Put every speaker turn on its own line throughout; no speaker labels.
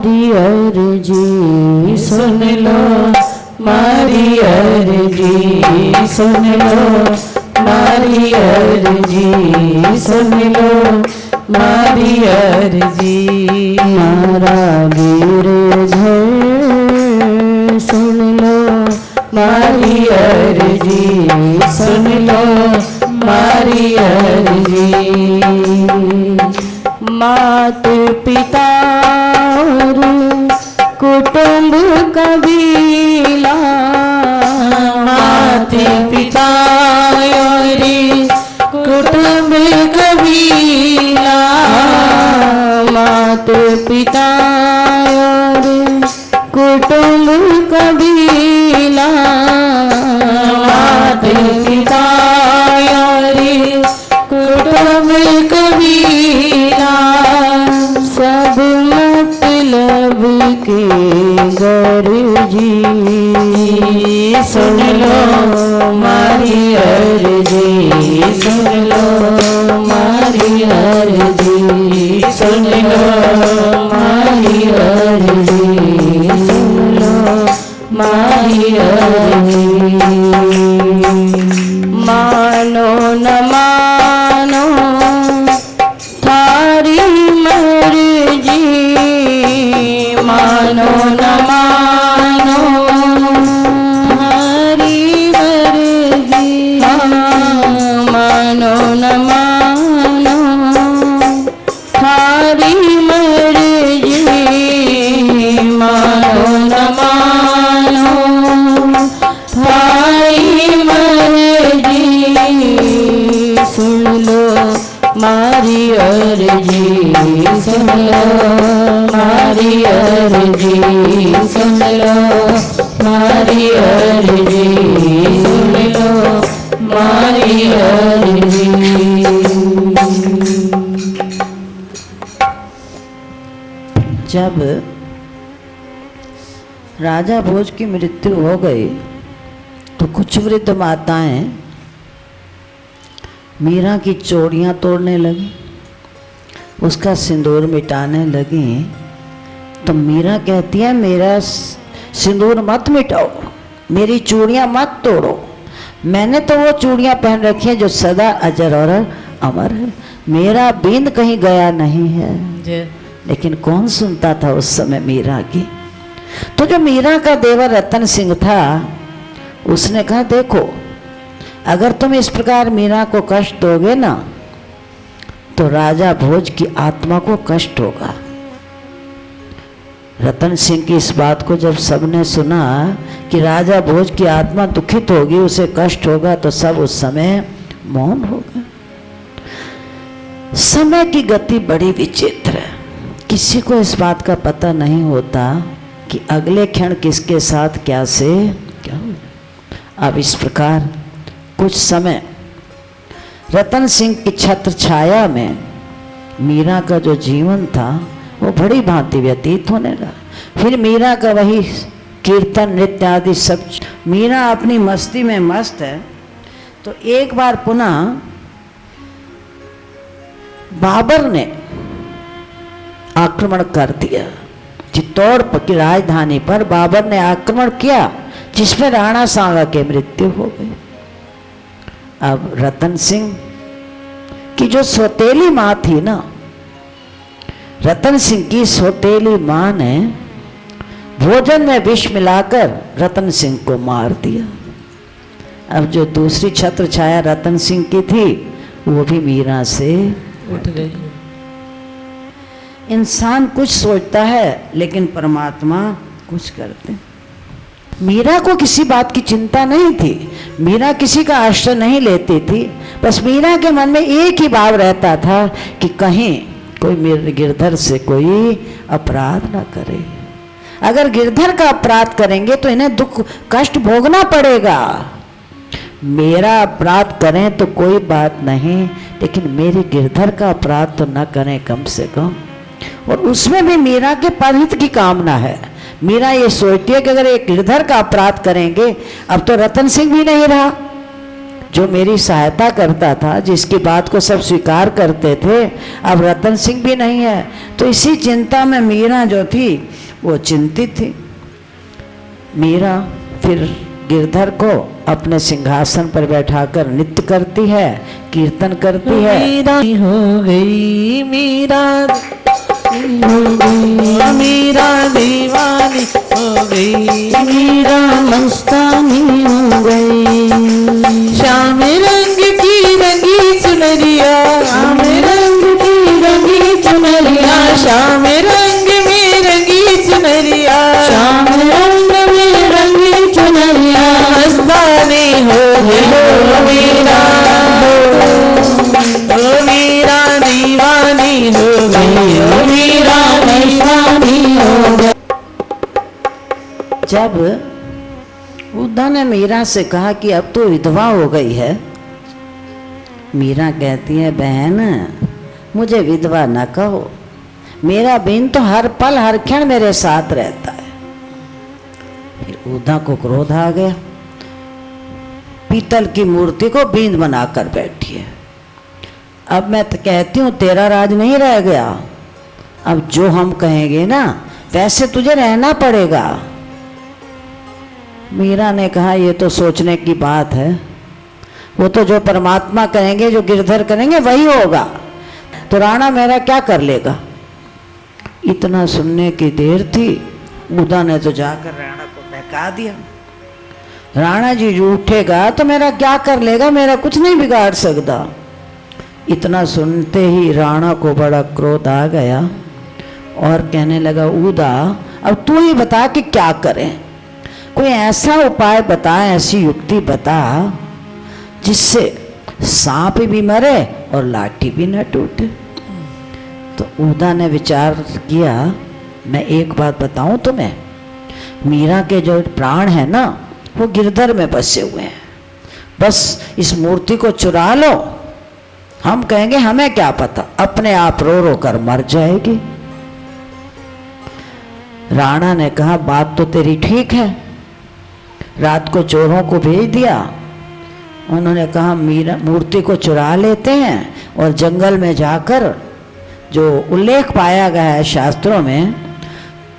अर्जी सुन लो, मारी अर्जी सुन लो, मारी अर्जी सुन लो, मारी अर्जी। मारा गिरधर सुन लो, मारी अर्जी सुन लो, मारी अर्जी। मात पिता कुटुंब कबीला, मात पिता और कुटुंब कबीला, मात पिता और कुटुंब कबीला, मात पिता और कुटुंब कबीला, सब मतलब के गर्जी सुन लो, मारी अर्जी सुन लो, मारी अर्जी सुन लो, मारी अर्जी सुन लो, मारी अर्जी। मानो न मानो थारी मर्जी, मानो न मानो थारी मर्जी, मानो न मानो थारी मर्जी, मानो न मानो थारी मर्जी, सुन लो मारी अर्जी सुन लो, मारी अर्जी सुन लो, मारी अर्जी सुन लो, मारी अर्जी। जब राजा भोज की मृत्यु हो गई तो कुछ वृद्ध माताएं मीरा की चूड़ियाँ तोड़ने लगी, उसका सिंदूर मिटाने लगी। तो मीरा कहती है मेरा सिंदूर मत मिटाओ, मेरी चूड़ियाँ मत तोड़ो, मैंने तो वो चूड़ियाँ पहन रखी हैं जो सदा अजर और अमर है, मेरा बींद कहीं गया नहीं है। लेकिन कौन सुनता था उस समय मीरा की। तो जो मीरा का देवर रतन सिंह था उसने कहा देखो अगर तुम इस प्रकार मीरा को कष्ट दोगे ना तो राजा भोज की आत्मा को कष्ट होगा। रतन सिंह की इस बात को जब सबने सुना कि राजा भोज की आत्मा दुखित होगी, उसे कष्ट होगा, तो सब उस समय मौन हो गए। समय की गति बड़ी विचित्र है, किसी को इस बात का पता नहीं होता कि अगले क्षण किसके साथ क्या से क्या हो। अब इस प्रकार कुछ समय रतन सिंह की छत्र छाया में मीरा का जो जीवन था वो बड़ी भांति व्यतीत होने लगा। फिर मीरा का वही कीर्तन नृत्य आदि सब, मीरा अपनी मस्ती में मस्त है। तो एक बार पुनः बाबर ने आक्रमण कर दिया, चित्तौड़ की राजधानी पर बाबर ने आक्रमण किया जिसमें राणा सांगा की मृत्यु हो गई। अब रतन सिंह की जो सौतेली माँ थी ना, रतन सिंह की सौतेली माँ ने भोजन में विष मिलाकर रतन सिंह को मार दिया। अब जो दूसरी छत्र छाया रतन सिंह की थी वो भी मीरा से उठ गई। इंसान कुछ सोचता है लेकिन परमात्मा कुछ करते। मीरा को किसी बात की चिंता नहीं थी, मीरा किसी का आश्रय नहीं लेती थी, बस मीरा के मन में एक ही भाव रहता था कि कहीं कोई मेरे गिरधर से कोई अपराध ना करे। अगर गिरधर का अपराध करेंगे तो इन्हें दुख कष्ट भोगना पड़ेगा। मेरा अपराध करें तो कोई बात नहीं, लेकिन मेरे गिरधर का अपराध तो ना करें कम से कम। और उसमें भी मीरा के परहित की कामना है। मीरा ये सोचती है कि अगर एक गिरधर का अपराध करेंगे, अब तो रतन सिंह भी नहीं रहा, जो मेरी सहायता करता था, जिसकी बात को सब स्वीकार करते थे, अब रतन सिंह भी नहीं है। तो इसी चिंता में मीरा जो थी वो चिंतित थी। मीरा फिर गिरधर को अपने सिंहासन पर बैठाकर नृत्य करती है, कीर्तन करती है।
मीरा हो गई, मीरा मीरा दीवानी हो गई,
मीरा मस्तानी हो गई।
श्याम रंग की रंगी चुनरिया, श्याम रंग की रंगी चुनरिया, श्याम रंग में रंगी चुनरिया, श्याम रंग में रंगी चुनरिया, मस्तानी हो गई मीरा, ओ मीरा दीवानी हो गई, ओ मीरा दीवानी हो गई।
जब उद्धव ने मीरा से कहा कि अब तो विधवा हो गई है, मीरा कहती है बहन मुझे विधवा न कहो, मेरा बिन तो हर पल हर क्षण मेरे साथ रहता है। फिर उद्धव को क्रोध आ गया, पीतल की मूर्ति को बींद बनाकर बैठी है। अब मैं तो कहती हूँ तेरा राज नहीं रह गया, अब जो हम कहेंगे ना वैसे तुझे रहना पड़ेगा। मीरा ने कहा ये तो सोचने की बात है, वो तो जो परमात्मा कहेंगे, जो गिरधर करेंगे वही होगा, तो राणा मेरा क्या कर लेगा। इतना सुनने की देर थी, उद्धव ने तो जाकर राणा को बहका दिया। राणा जी उठेगा तो मेरा क्या कर लेगा, मेरा कुछ नहीं बिगाड़ सकता। इतना सुनते ही राणा को बड़ा क्रोध आ गया और कहने लगा उद्धव अब तू ही बता कि क्या करें, कोई ऐसा उपाय बता, ऐसी युक्ति बता जिससे सांप भी मरे और लाठी भी न टूटे। तो उद्धव ने विचार किया, मैं एक बात बताऊं तुम्हें, मीरा के जो प्राण है ना वो गिरधर में बसे हुए हैं, बस इस मूर्ति को चुरा लो, हम कहेंगे हमें क्या पता, अपने आप रो रो कर मर जाएगी। राणा ने कहा बात तो तेरी ठीक है। रात को चोरों को भेज दिया, उन्होंने कहा मीरा मूर्ति को चुरा लेते हैं और जंगल में जाकर, जो उल्लेख पाया गया है शास्त्रों में,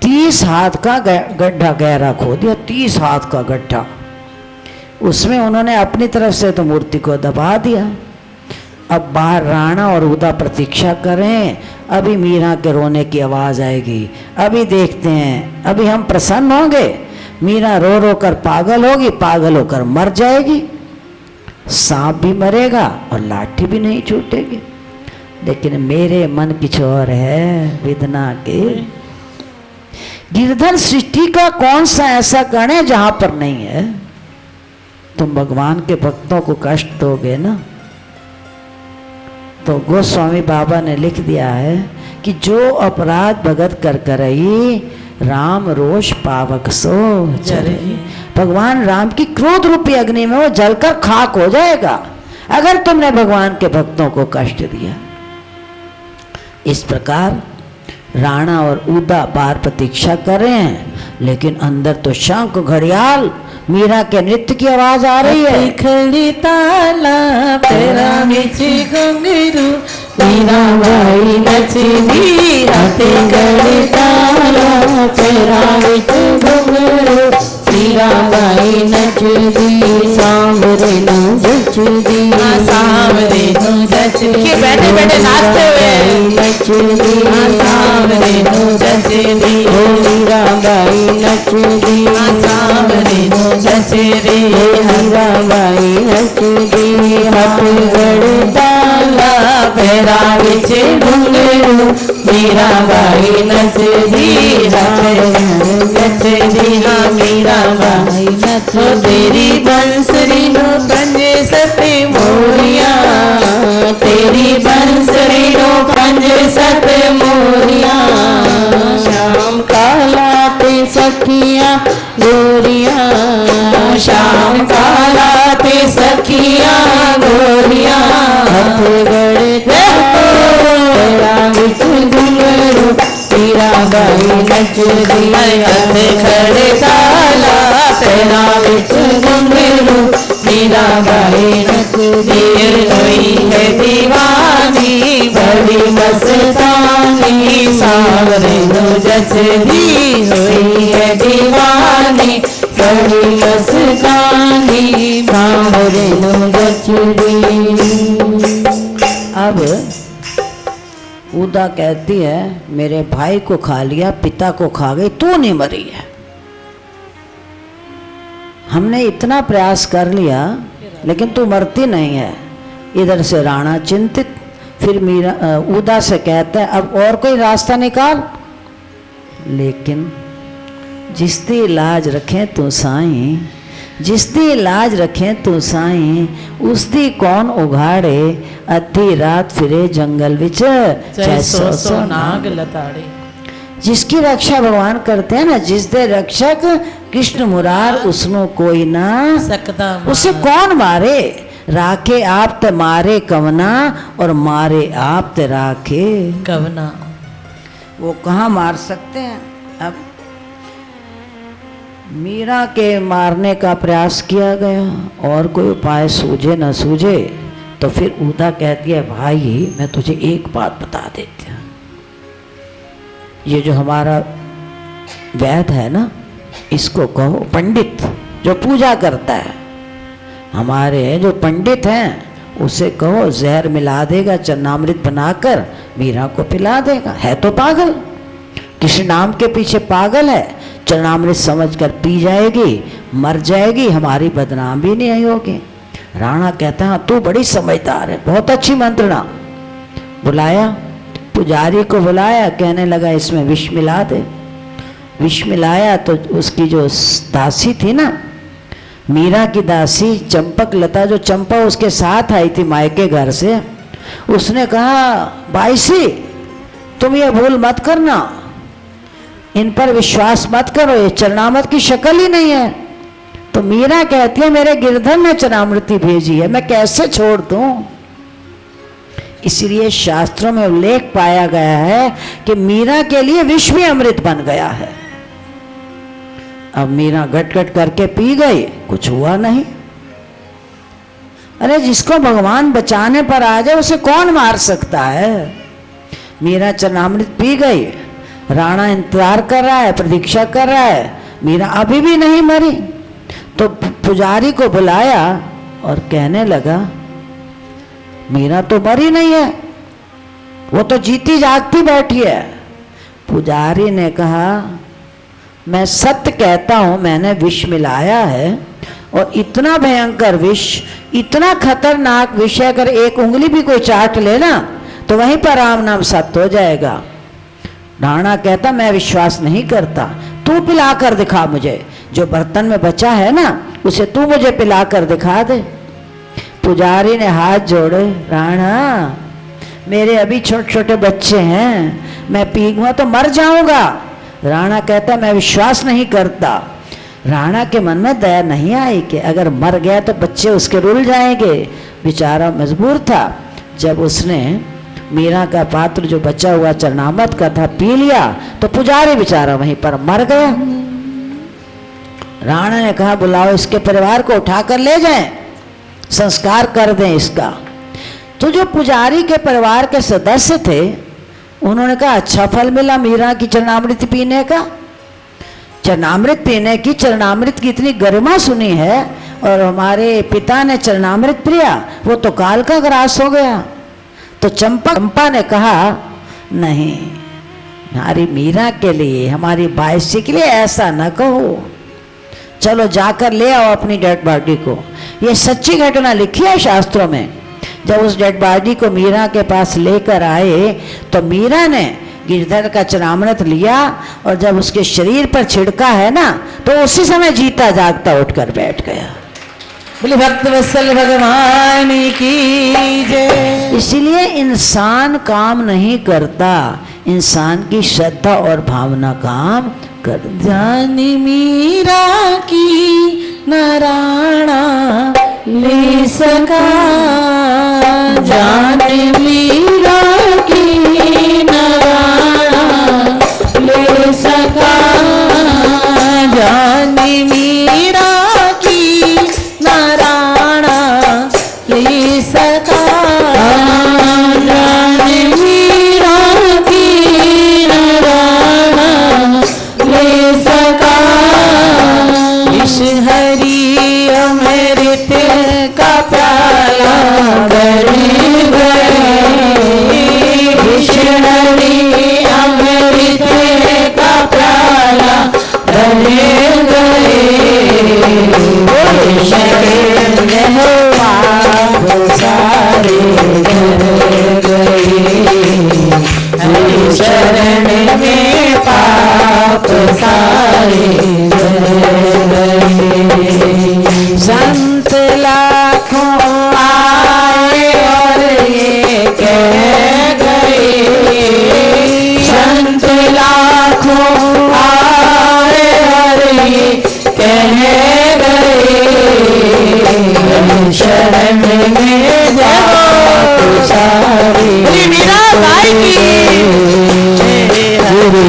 30 हाथ का गड्ढा गहरा खो दिया, 30 हाथ का गड्ढा, उसमें उन्होंने अपनी तरफ से तो मूर्ति को दबा दिया। अब बाहर राणा और उद्धव प्रतीक्षा करें, अभी मीरा के रोने की आवाज़ आएगी, अभी देखते हैं, अभी हम प्रसन्न होंगे, मीरा रो रो कर पागल होगी, पागल होकर मर जाएगी, सांप भी मरेगा और लाठी भी नहीं छूटेगी। लेकिन मेरे मन कुछ और है विदना के, गिरधर सृष्टि का कौन सा ऐसा कण है जहां पर नहीं है। तुम भगवान के भक्तों को कष्ट दोगे ना, तो गोस्वामी बाबा ने लिख दिया है कि जो अपराध भगत कर करई, राम रोष पावक सो जरे। भगवान राम की क्रोध रूपी अग्नि में वो जलकर खाक हो जाएगा अगर तुमने भगवान के भक्तों को कष्ट दिया। इस प्रकार राणा और उद्धव बाहर प्रतीक्षा कर रहे हैं, लेकिन अंदर तो शंख घड़ियाल मीरा के नृत्य की आवाज आ रही है।
खड़ी ताला तेरा मिची घुंघरू, मीरा भाई नचदी, हाथे खड़ी ताला तेरा मिची घुंघरू, मीरा भाई नचदी, सांवरे नु जचदी, सांवरे नु जचदी, बैठे बैठे नाचते हुए नचदी, सांवरे नु जचदी, ओ मीरा भाई नचदी, सांवरे नु जचदी, मीरा भाई नचदी, हाथ गड़ ताला पैरा विच घुंघरू, मीरा भाई नचदी, नचदी, हाँ मीरा भाई नचो, तेरी बंसरी नो पंजे सते मोरिया, तेरी बंसरी नो पंजे सते मोरिया, श्याम काला ते सखिया गोरिया, श्याम काला ते सखिया गोरिया, हाथ गड़ तेरा विच घुंघरू, मीरा भाई नचदी, हाथ खड़े ताला तेरा विच घुंघरू, मीरा भाई नचदी। दी हुई है दीवानी बड़ी मस्तानी सांवरे जच दी हुई है दीवानी बड़ी मस्तानी सांवरे जच दी।
अब उदा कहती है मेरे भाई को खा लिया, पिता को खा गई, तू नहीं मरी है। हमने इतना प्रयास कर लिया लेकिन तू मरती नहीं है। इधर से राणा चिंतित, फिर मीरा उदा से कहते हैं अब और कोई रास्ता निकाल। लेकिन जिसदी लाज रखें तू साईं, जिसदी लाज रखें तू साईं, उसदी कौन उघाड़े, अद्धी रात फिरे जंगल विच
चाहे सौ सौ नाग लताड़े।
जिसकी रक्षा भगवान करते हैं ना, जिसदे रक्षक कृष्ण मुरार उसनो कोई ना
सकता,
उसे कौन मारे, राखे आप ते मारे कवना और मारे आप ते राखे
कवना।
वो कहाँ मार सकते हैं। अब मीरा के मारने का प्रयास किया गया और कोई उपाय सूझे न सूझे तो फिर उदा कहती है भाई मैं तुझे एक बात बता देती हूँ, ये जो हमारा वैद्य है ना, इसको कहो, पंडित जो पूजा करता है, हमारे जो पंडित हैं उसे कहो जहर मिला देगा, चन्नामृत बनाकर मीरा को पिला देगा। है तो पागल, किसी नाम के पीछे पागल है, चरणामृत समझकर पी जाएगी, मर जाएगी, हमारी बदनाम भी नहीं होगी। राणा कहता है तू बड़ी समझदार है, बहुत अच्छी मंत्रणा। बुलाया, पुजारी को बुलाया, कहने लगा इसमें विष मिला दे। विष मिलाया तो उसकी जो दासी थी ना, मीरा की दासी चंपक लता, जो चंपा उसके साथ आई थी मायके घर से, उसने कहा बाईसी तुम ये भूल मत करना, इन पर विश्वास मत करो, ये चरणामृत की शक्ल ही नहीं है। तो मीरा कहती है मेरे गिरधर ने चरणामृति भेजी है, मैं कैसे छोड़ दूं। इसलिए शास्त्रों में उल्लेख पाया गया है कि मीरा के लिए विष भी अमृत बन गया है। अब मीरा गट गट करके पी गई, कुछ हुआ नहीं। अरे जिसको भगवान बचाने पर आ जाए उसे कौन मार सकता है। मीरा चरणामृत पी गई, राणा इंतजार कर रहा है, प्रतीक्षा कर रहा है, मीरा अभी भी नहीं मरी। तो पुजारी को बुलाया और कहने लगा मीरा तो मरी नहीं है, वो तो जीती जागती बैठी है। पुजारी ने कहा मैं सत्य कहता हूं, मैंने विष मिलाया है और इतना भयंकर विष, इतना खतरनाक विष है, अगर एक उंगली भी कोई चाट ले ना तो वहीं पर राम नाम सत्य हो जाएगा। राणा कहता मैं विश्वास नहीं करता, तू पिला कर दिखा मुझे, जो बर्तन में बचा है ना उसे तू मुझे पिला कर दिखा दे। पुजारी ने हाथ जोड़े, राणा मेरे अभी छोटे छोटे बच्चे हैं, मैं पीऊंगा तो मर जाऊंगा। राणा कहता मैं विश्वास नहीं करता। राणा के मन में दया नहीं आई कि अगर मर गया तो बच्चे उसके रुल जाएंगे, बेचारा मजबूर था। जब उसने मीरा का पात्र जो बचा हुआ चरणामृत का था पी लिया तो पुजारी बेचारा वहीं पर मर गया। राणा ने कहा बुलाओ इसके परिवार को, उठाकर ले जाएं, संस्कार कर दें इसका। तो जो पुजारी के परिवार के सदस्य थे उन्होंने कहा अच्छा फल मिला मीरा की चरणामृत पीने का। चरणामृत पीने की, चरणामृत की इतनी गरिमा सुनी है और हमारे पिता ने चरणामृत पिया, वो तो काल का ग्रास हो गया। तो चंपा ने कहा नहीं, हमारी मीरा के लिए, हमारी बायसी के लिए ऐसा न कहो, चलो जाकर ले आओ अपनी डेड बॉडी को। ये सच्ची घटना लिखी है शास्त्रों में। जब उस डेड बॉडी को मीरा के पास लेकर आए तो मीरा ने गिरधर का चरणामृत लिया और जब उसके शरीर पर छिड़का है ना तो उसी समय जीता जागता उठकर बैठ गया।
बोले भक्त वत्सल भगवान की जय।
इसीलिए इंसान काम नहीं करता, इंसान की श्रद्धा और भावना काम कर।
जानी मीरा की नारायणा ले सका, जानी मीरा की नारायणा ले सका, जानी मीरा की नारायणा ले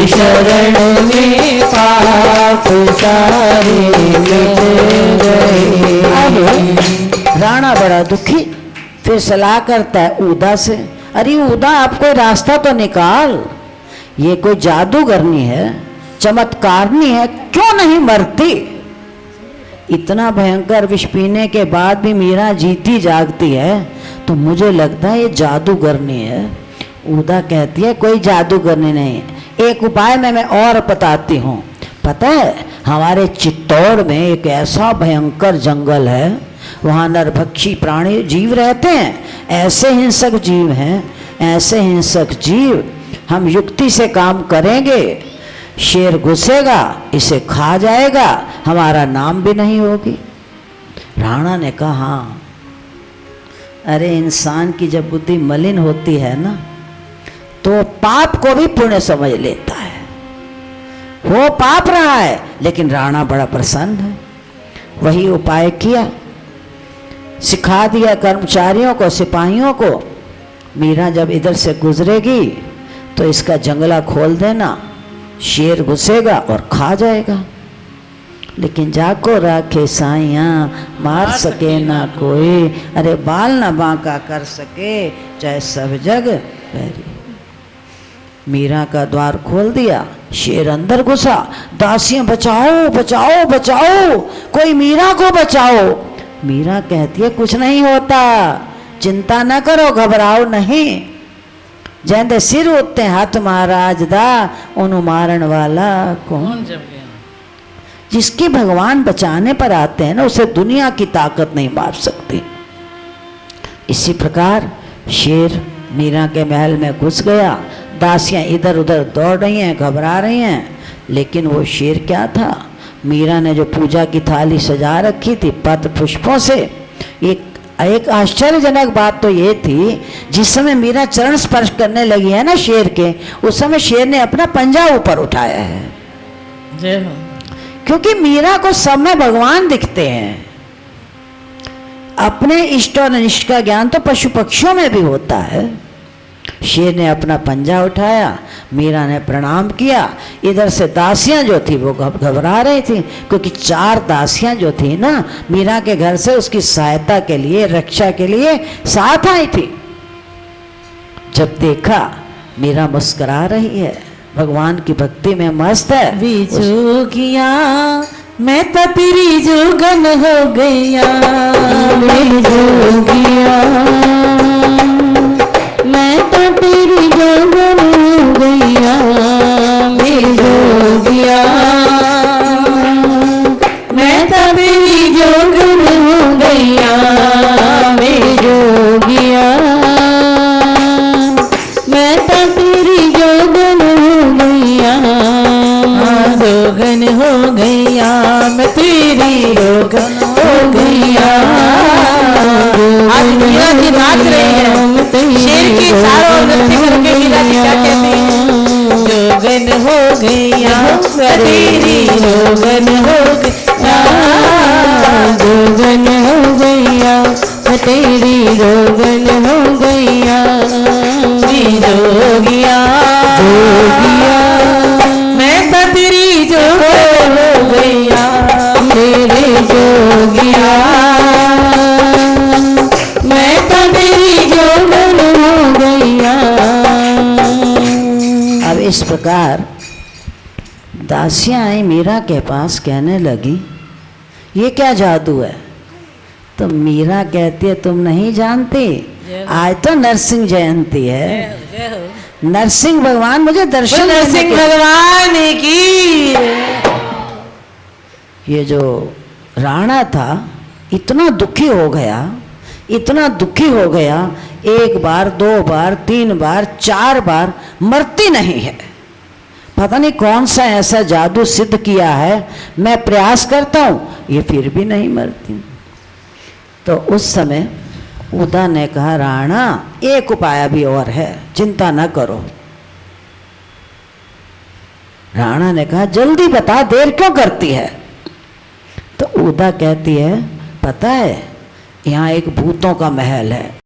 शरण में पाप सारे मिट गए।
अब राणा बड़ा दुखी, फिर सलाह करता है ऊदा से, अरे ऊदा आप कोई रास्ता तो निकाल, ये कोई जादूगरनी है, चमत्कारनी है, क्यों नहीं मरती? इतना भयंकर विष पीने के बाद भी मीरा जीती जागती है, तो मुझे लगता है ये जादूगरनी है। ऊदा कहती है कोई जादूगरनी नहीं है, एक उपाय मैं और बताती हूँ। पता है हमारे चित्तौड़ में एक ऐसा भयंकर जंगल है, वहाँ नरभक्षी प्राणी जीव रहते हैं, ऐसे हिंसक जीव हैं, ऐसे हिंसक जीव, हम युक्ति से काम करेंगे, शेर घुसेगा इसे खा जाएगा, हमारा नाम भी नहीं होगी। राणा ने कहा हाँ, अरे इंसान की जब बुद्धि मलिन होती है ना, तो पाप को भी पुण्य समझ लेता है। वो पाप रहा है, लेकिन राणा बड़ा प्रसन्न है। वही उपाय किया, सिखा दिया कर्मचारियों को, सिपाहियों को, मीरा जब इधर से गुजरेगी तो इसका जंगला खोल देना, शेर घुसेगा और खा जाएगा। लेकिन जाको राखे साइया, मार सके ना कोई, अरे बाल ना बांका कर सके, चाहे सब जग बैरी। मीरा का द्वार खोल दिया, शेर अंदर घुसा, दासियां बचाओ बचाओ बचाओ, कोई मीरा को बचाओ। मीरा कहती है कुछ नहीं होता, चिंता न करो, घबराओ नहीं। जैसे सिर उठते हाथ महाराज दा, उन मारण वाला कौन? जिसके भगवान बचाने पर आते हैं ना, उसे दुनिया की ताकत नहीं मार सकती। इसी प्रकार शेर मीरा के महल में घुस गया, दासियां इधर उधर दौड़ रही हैं, घबरा रही हैं, लेकिन वो शेर क्या था, मीरा ने जो पूजा की थाली सजा रखी थी पत्र पुष्पों से, एक आश्चर्यजनक बात तो ये थी, जिस समय मीरा चरण स्पर्श करने लगी है ना शेर के, उस समय शेर ने अपना पंजा ऊपर उठाया है।
जय हो।
क्योंकि मीरा को सब में भगवान दिखते हैं। अपने इष्ट और अनिष्ट का ज्ञान तो पशु पक्षियों में भी होता है। शेर ने अपना पंजा उठाया, मीरा ने प्रणाम किया। इधर से दासियां जो थी वो घबरा रही थी, क्योंकि 4 दासियां जो थी ना मीरा के घर से उसकी सहायता के लिए, रक्षा के लिए साथ आई थी। जब देखा मीरा मुस्कुरा रही है, भगवान की भक्ति में मस्त है।
जोगिया मैं तो तेरी जोगन हो गया, जोगिया मैं तो तेरी जोगन हो गया, जोगिया मैं तो तेरी जोगन हो गया, जोगिया मैं तो तेरी जोगन हो गया, जोगन हो गया मैं तेरी जोगन हो गया। आज मीरा जी नाच रही है, शेर के चारों ओर नृत्य करके मीरा जी क्या कहती हैं, जोगन हो गया तेरी जोगन हो गया, जोगन हो गया तेरी जोगन हो गया, जोगिया जोगिया मैं तो तेरी जोगन हो गया, मेरे जोगिया मैं तो तेरी जोगन हो गया।
अब इस प्रकार दासियां आई मीरा के पास, कहने लगी ये क्या जादू है? तो मीरा कहती है तुम नहीं जानती, आज तो नरसिंह जयंती है, नरसिंह भगवान मुझे दर्शन,
नरसिंह भगवान की।
ये जो राणा था इतना दुखी हो गया, इतना दुखी हो गया, 1 बार 2 बार 3 बार 4 बार मरती नहीं है। पता नहीं कौन सा ऐसा जादू सिद्ध किया है, मैं प्रयास करता हूँ ये फिर भी नहीं मरती। तो उस समय उदा ने कहा राणा एक उपाय भी और है, चिंता न करो। राणा ने कहा जल्दी बता, देर क्यों करती है? तो उदा कहती है पता है यहाँ एक भूतों का महल है,